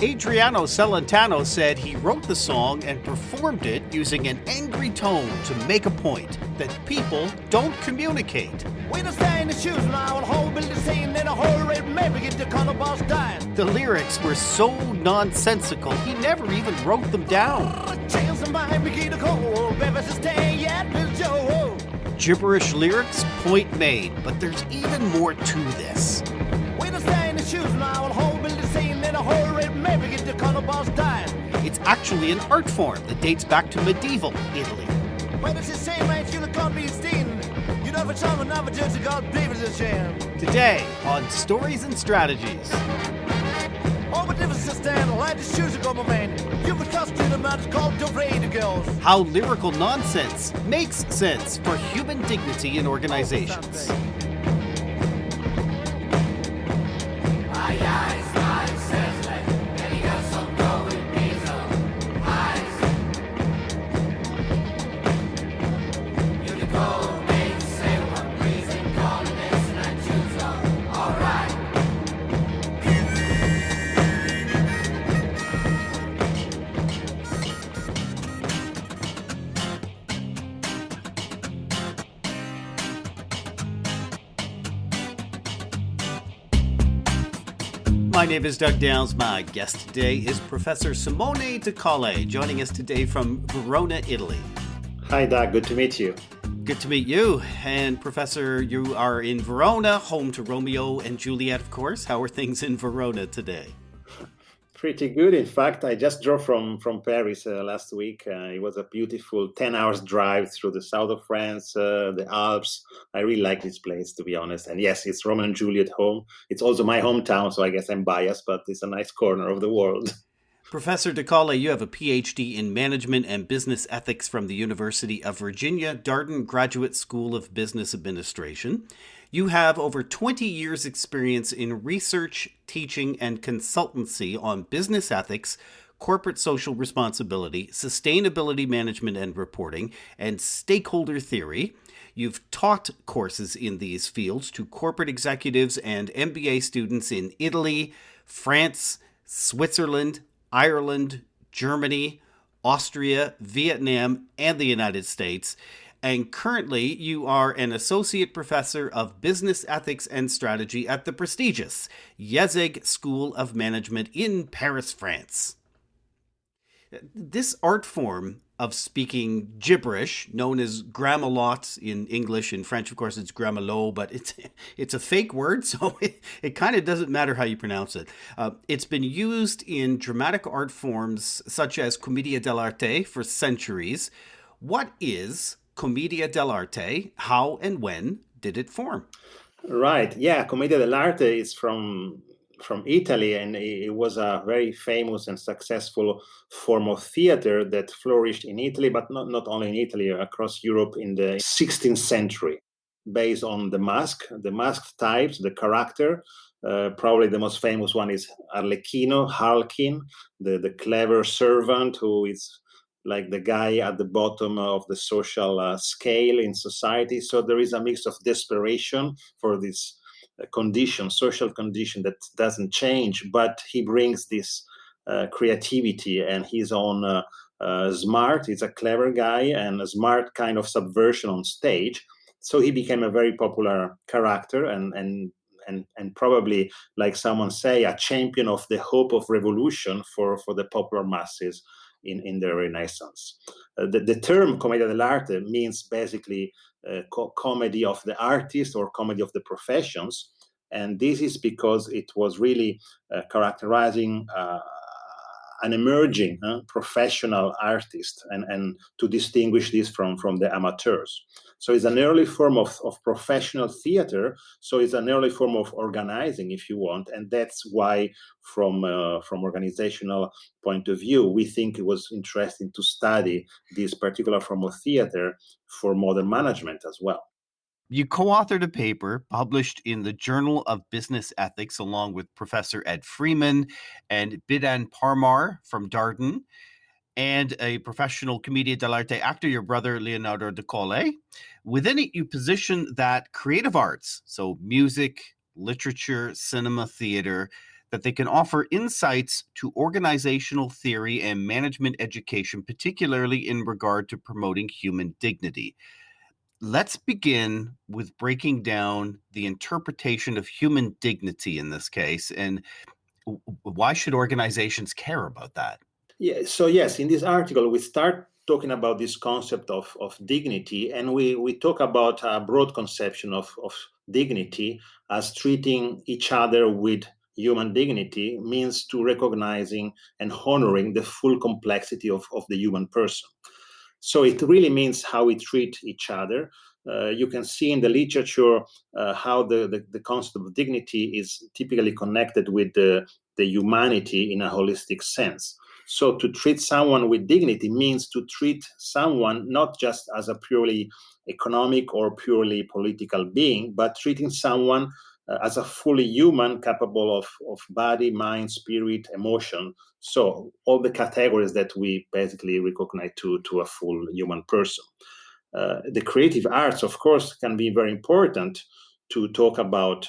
Adriano Celentano said he wrote the song and performed it using an angry tone to make a point that people don't communicate. We don't stay in the shoes now, and whole building scene in a whole red maybe get the color boss dying. The lyrics were so nonsensical, he never even wrote them down. Gibberish lyrics, point made, but there's even more to this. We don't stay in the shoes now, and whole building scene in a whole red maybe get the color boss dying. It's actually an art form that dates back to medieval Italy. When it's the same way you can't be seen. You never tell me never judge a God David is a shame. Today on Stories and Strategies. Oh, but if it's a stand, like the shoes go, my man. You would cost you the man called the radio girls. How lyrical nonsense makes sense for human dignity in organizations. My name is Doug Downs. My guest today is Professor Simone de Colle, joining us today from Verona, Italy. Hi, Doug. Good to meet you. Good to meet you. And Professor, you are in Verona, home to Romeo and Juliet, of course. How are things in Verona today? Pretty good. In fact, I just drove from Paris last week. It was a beautiful 10 hours drive through the south of France, the Alps. I really like this place, to be honest. And yes, it's Romeo and Juliet home. It's also my hometown, so I guess I'm biased, but it's a nice corner of the world. Professor de Colle, you have a Ph.D. in Management and Business Ethics from the University of Virginia, Darden Graduate School of Business Administration. You have over 20 years' experience in research, teaching, and consultancy on business ethics, corporate social responsibility, sustainability management and reporting, and stakeholder theory. You've taught courses in these fields to corporate executives and MBA students in Italy, France, Switzerland, Ireland, Germany, Austria, Vietnam, and the United States. And currently, you are an associate professor of business ethics and strategy at the prestigious IESEG School of Management in Paris, France. This art form of speaking gibberish, known as Grammelot in English, in French, of course, it's Grammelot, but it's a fake word, so it kind of doesn't matter how you pronounce it. It's been used in dramatic art forms such as Commedia dell'Arte for centuries. What is Commedia dell'Arte? How and when did it form? Right. Yeah, Commedia dell'Arte is from Italy, and it was a very famous and successful form of theater that flourished in Italy, but not only in Italy, across Europe in the 16th century, based on the masked types, the character. Probably the most famous one is Arlecchino, Harlequin, the clever servant who is like the guy at the bottom of the social scale in society. So there is a mix of desperation for this social condition that doesn't change, but he brings this creativity and his own smart. He's a clever guy and a smart kind of subversion on stage. So he became a very popular character and probably, like someone say, a champion of the hope of revolution for the popular masses in the Renaissance. The term Commedia dell'Arte means basically comedy of the artist or comedy of the professions. And this is because it was really characterizing an emerging professional artist and to distinguish this from the amateurs. So it's an early form of professional theater. So it's an early form of organizing, if you want. And that's why from organizational point of view, we think it was interesting to study this particular form of theater for modern management as well. You co-authored a paper published in the Journal of Business Ethics along with Professor Ed Freeman and Bidan Parmar from Darden, and a professional Commedia dell'Arte actor, your brother Leonardo de Colle. Within it, you position that creative arts, so music, literature, cinema, theater, that they can offer insights to organizational theory and management education, particularly in regard to promoting human dignity. Let's begin with breaking down the interpretation of human dignity in this case, and why should organizations care about that? Yeah, so yes, in this article, we start talking about this concept of dignity, and we talk about a broad conception of dignity as treating each other with human dignity means to recognizing and honoring the full complexity of the human person. So it really means how we treat each other. You can see in the literature how the concept of dignity is typically connected with the humanity in a holistic sense. So to treat someone with dignity means to treat someone not just as a purely economic or purely political being, but treating someone as a fully human, capable of body, mind, spirit, emotion. So all the categories that we basically recognize to a full human person. The creative arts, of course, can be very important to talk about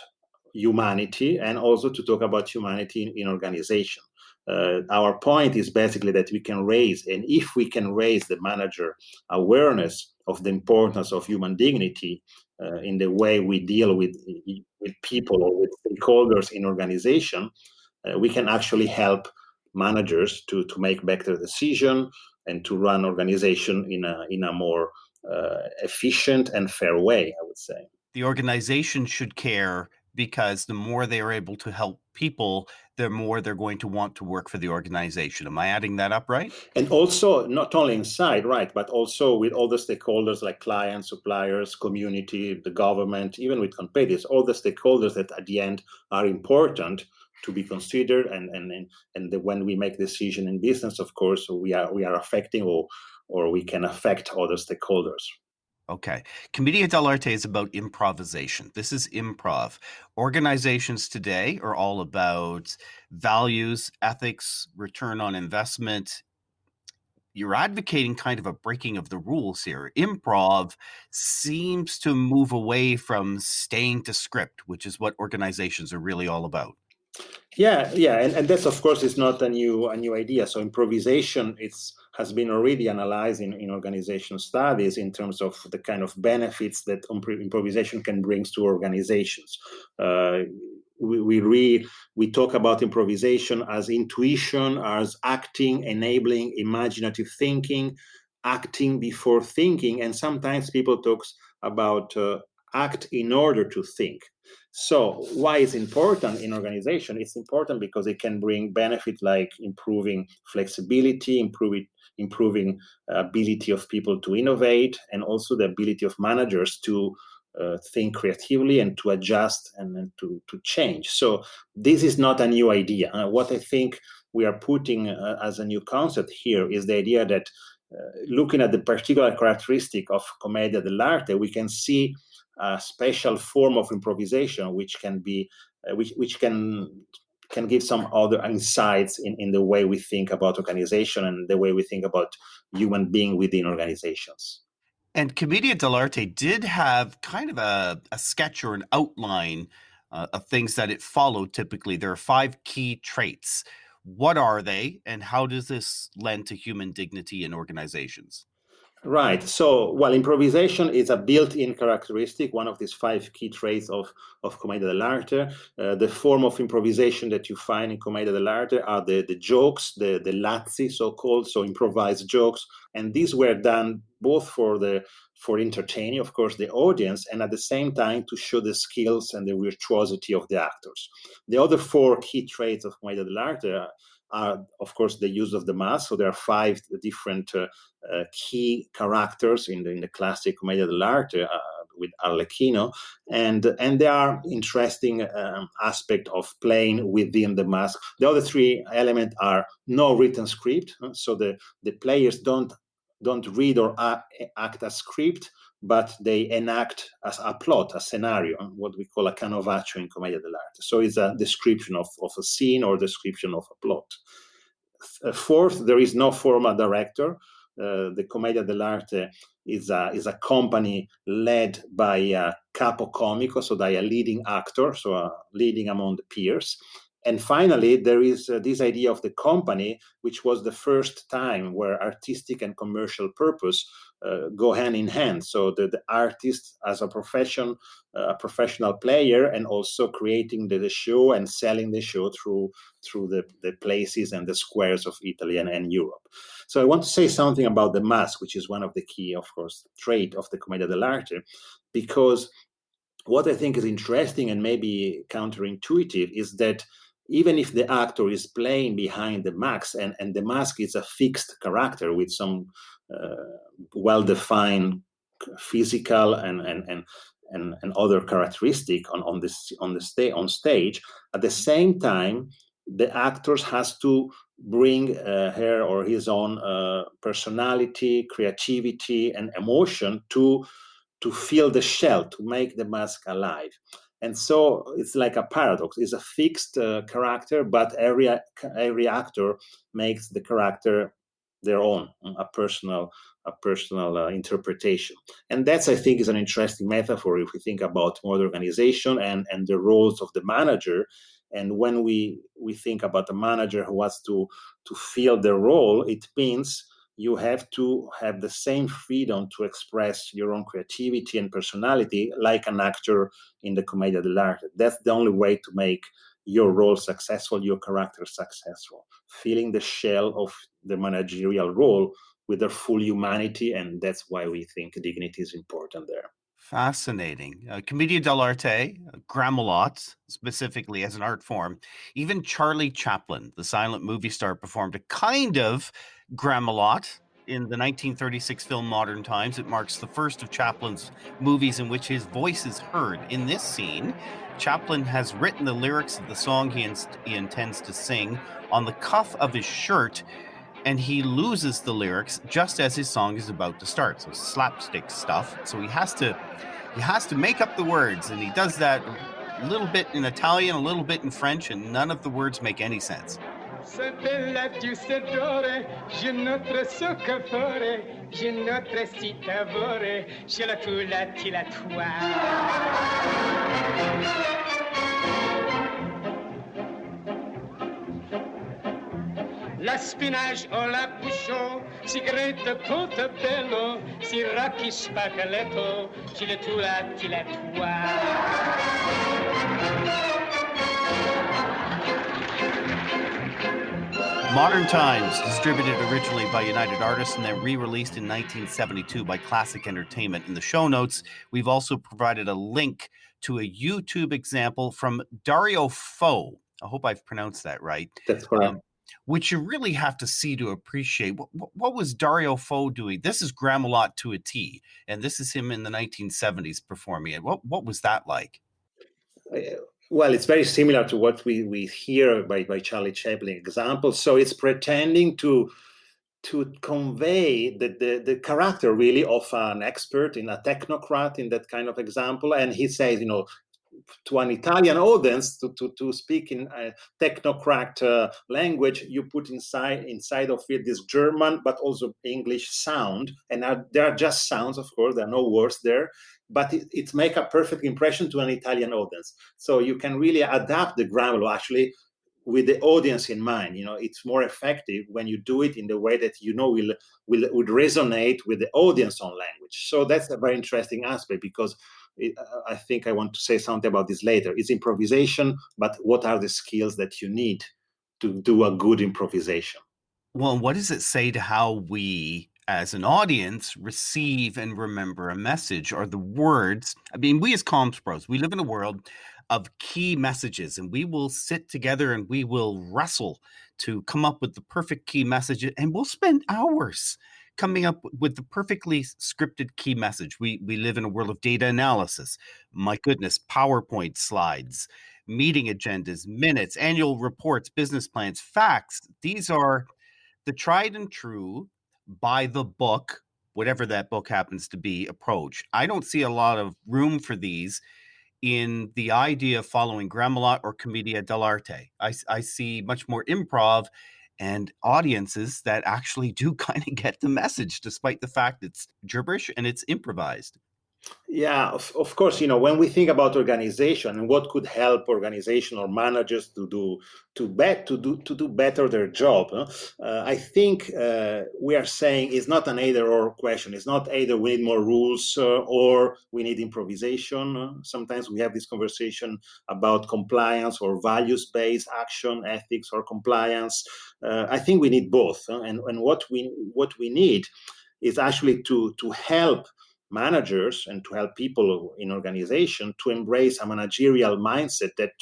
humanity and also to talk about humanity in organization. Our point is basically that we can raise, and if we can raise the manager awareness of the importance of human dignity in the way we deal with people or with stakeholders in organization, we can actually help managers to make better decision and to run organization in a more efficient and fair way, I would say. The organization should care because the more they are able to help people, the more they're going to want to work for the organization. Am I adding that up right? And also, not only inside, right, but also with all the stakeholders like clients, suppliers, community, the government, even with competitors, all the stakeholders that at the end are important to be considered. And when we make decision in business, of course, we are affecting or we can affect other stakeholders. Okay. Commedia dell'Arte is about improvisation. This is improv. Organizations today are all about values, ethics, return on investment. You're advocating kind of a breaking of the rules here. Improv seems to move away from staying to script, which is what organizations are really all about. Yeah, and that's of course is not a new idea. So improvisation has been already analyzed in organizational studies in terms of the kind of benefits that improvisation can bring to organizations. We talk about improvisation as intuition, as acting, enabling imaginative thinking, acting before thinking, and sometimes people talks about act in order to think. So why is important in organization? It's important because it can bring benefit like improving flexibility, improving ability of people to innovate, and also the ability of managers to think creatively and to adjust and to change. So this is not a new idea. What I think we are putting as a new concept here is the idea that looking at the particular characteristic of Commedia dell'Arte, we can see a special form of improvisation which can be which can give some other insights in the way we think about organization and the way we think about human being within organizations. And Commedia dell'Arte did have kind of a sketch or an outline of things that it followed typically. There are 5 key traits. What are they, and how does this lend to human dignity in organizations? Right. So, well, improvisation is a built-in characteristic, one of these 5 key traits of Commedia dell'Arte. The form of improvisation that you find in Commedia dell'Arte are the jokes, the lazzi, so-called, so improvised jokes. And these were done both for entertaining, of course, the audience, and at the same time to show the skills and the virtuosity of the actors. The other 4 key traits of Commedia dell'Arte are, of course, the use of the mask. So there are 5 different key characters in the classic Commedia dell'Arte with Arlecchino, and there are interesting aspect of playing within the mask. The other 3 elements are no written script, so the players don't read or act as script, but they enact as a plot, a scenario, what we call a canovaccio in Commedia dell'Arte. So it's a description of a scene or description of a plot. Fourth, there is no formal director. The Commedia dell'Arte is a company led by a capo comico, so by a leading actor, so a leading among the peers. And finally, there is this idea of the company, which was the first time where artistic and commercial purpose go hand in hand. So the artist as a professional player, and also creating the show and selling the show through the places and the squares of Italy and Europe. So I want to say something about the mask, which is one of the key, of course, trait of the Commedia dell'Arte, because what I think is interesting and maybe counterintuitive is that even if the actor is playing behind the mask, and the mask is a fixed character with some well-defined physical and other characteristic on stage, at the same time, the actors has to bring her or his own personality, creativity, and emotion to fill the shell, to make the mask alive. And so it's like a paradox. It's a fixed character, but every actor makes the character their own, a personal interpretation. And that's, I think, is an interesting metaphor if we think about modern organization and the roles of the manager. And when we think about a manager who wants to fill the role, it means you have to have the same freedom to express your own creativity and personality like an actor in the Commedia dell'Arte. That's the only way to make your role successful, your character successful, filling the shell of the managerial role with their full humanity, and that's why we think dignity is important there. Fascinating. Commedia dell'Arte, Grammelot, specifically as an art form. Even Charlie Chaplin, the silent movie star, performed a kind of Grammelot in the 1936 film Modern Times. It marks the first of Chaplin's movies in which his voice is heard. In this scene, Chaplin has written the lyrics of the song he intends to sing on the cuff of his shirt, and he loses the lyrics just as his song is about to start. So slapstick stuff. So he has to make up the words, and he does that a little bit in Italian, a little bit in French, and none of the words make any sense. La spinach o la bouchon, cigarette Portobello, siracchi spaccaletto, ciletua tiletua. Modern Times, distributed originally by United Artists and then re-released in 1972 by Classic Entertainment. In the show notes, we've also provided a link to a YouTube example from Dario Fo. I hope I've pronounced that right. That's correct. Which you really have to see to appreciate. What was Dario Fo doing? This is Grammelot to a T, and this is him in the 1970s performing it. What was that like? Well, it's very similar to what we hear by Charlie Chaplin example. So it's pretending to convey the character really of an expert, in a technocrat in that kind of example. And he says, to an Italian audience, to speak in a technocrat language, you put inside of it this German but also English sound, and there are just sounds, of course, there are no words there, but it makes a perfect impression to an Italian audience. So you can really adapt the Grammelot actually with the audience in mind. It's more effective when you do it in the way that would resonate with the audience on language. So that's a very interesting aspect, because I think I want to say something about this later. It's improvisation, but what are the skills that you need to do a good improvisation? Well, what does it say to how we, as an audience, receive and remember a message? Or the words? I mean, we as comms pros, we live in a world of key messages, and we will sit together and we will wrestle to come up with the perfect key message, and we'll spend hours coming up with the perfectly scripted key message. We live in a world of data analysis. My goodness, PowerPoint slides, meeting agendas, minutes, annual reports, business plans, facts. These are the tried and true, by the book, whatever that book happens to be, approach. I don't see a lot of room for these in the idea of following Grammelot or Commedia dell'Arte. I see much more improv and audiences that actually do kind of get the message, despite the fact it's gibberish and it's improvised. Yeah, of course, when we think about organization and what could help organization or managers to do better their job, I think we are saying it's not an either or question. It's not either we need more rules or we need improvisation. Sometimes we have this conversation about compliance or values-based action, ethics or compliance. I think we need both, and what we need is actually to help managers and to help people in organization to embrace a managerial mindset that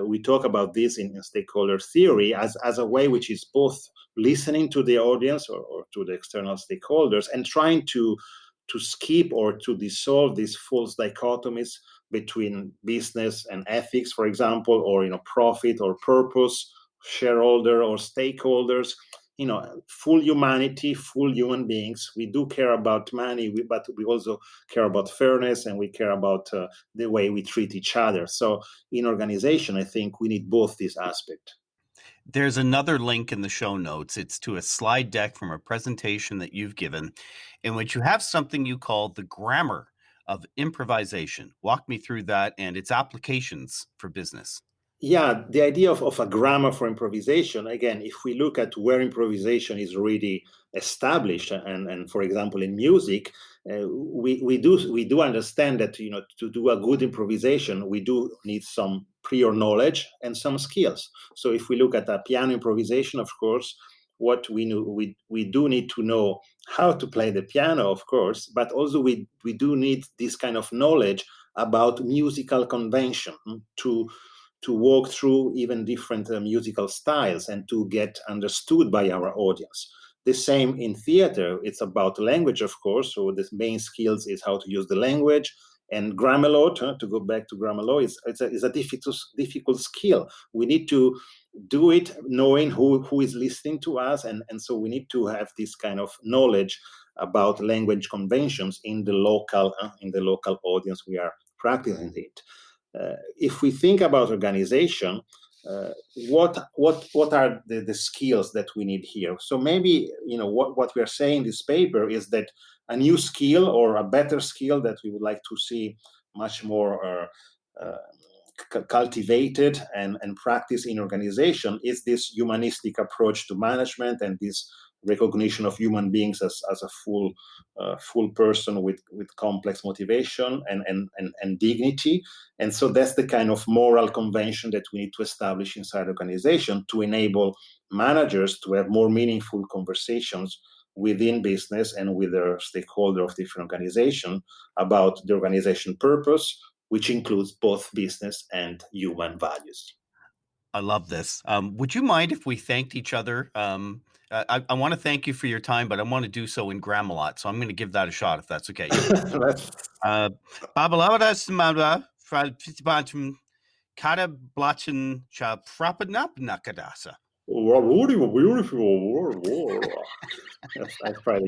we talk about this in stakeholder theory as a way which is both listening to the audience or to the external stakeholders and trying to skip or to dissolve these false dichotomies between business and ethics, for example, or profit or purpose, shareholder or stakeholders. Full humanity, full human beings. We do care about money, but we also care about fairness, and we care about the way we treat each other. So in organization, I think we need both this aspect. There's another link in the show notes. It's to a slide deck from a presentation that you've given in which you have something you call the grammar of improvisation. Walk me through that and its applications for business. Yeah, the idea of a grammar for improvisation, again, if we look at where improvisation is really established, and for example, in music, we do understand that to do a good improvisation, we do need some prior knowledge and some skills. So if we look at a piano improvisation, of course, what we do need to know how to play the piano, of course, but also we do need this kind of knowledge about musical convention to walk through even different musical styles and to get understood by our audience. The same in theater. It's about language, of course. So the main skills is how to use the language. And Grammelot, to go back to Grammelot, is a difficult skill. We need to do it knowing who is listening to us. And so we need to have this kind of knowledge about language conventions in the local audience we are practicing it. If we think about organization, what are the skills that we need here? So maybe what we are saying in this paper is that a new skill or a better skill that we would like to see much more cultivated and practiced in organization is this humanistic approach to management and this recognition of human beings as a full person with complex motivation and dignity. And so that's the kind of moral convention that we need to establish inside organization to enable managers to have more meaningful conversations within business and with their stakeholder of different organizations about the organization purpose, which includes both business and human values. I love this. Would you mind if we thanked each other? I want to thank you for your time, but I want to do so in Grammelot, so I'm going to give that a shot if that's okay. Kada Blachen Cha Prapanapnakadasa. I tried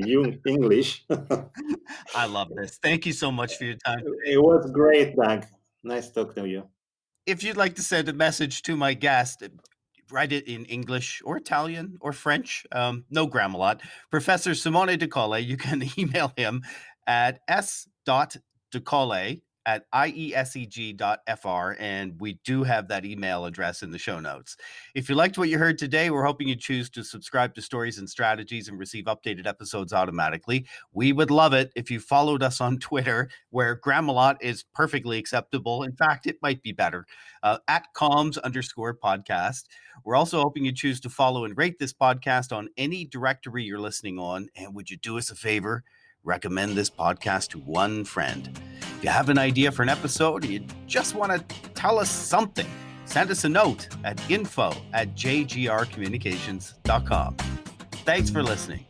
English. I love this. Thank you so much for your time. It was great, Doug. Nice talking to you. If you'd like to send a message to my guest, write it in English or Italian or French, no Grammelot. Professor Simone de Colle, you can email him at s.decolle@ieseg.fr, and we do have that email address in the show notes. If you liked what you heard today, we're hoping you choose to subscribe to Stories and Strategies and receive updated episodes automatically. We would love it if you followed us on Twitter, where Grammelot is perfectly acceptable. In fact, it might be better, at comms_podcast. We're also hoping you choose to follow and rate this podcast on any directory you're listening on. And would you do us a favor? Recommend this podcast to one friend. If you have an idea for an episode or you just want to tell us something, send us a note at info@jgrcommunications.com. Thanks for listening.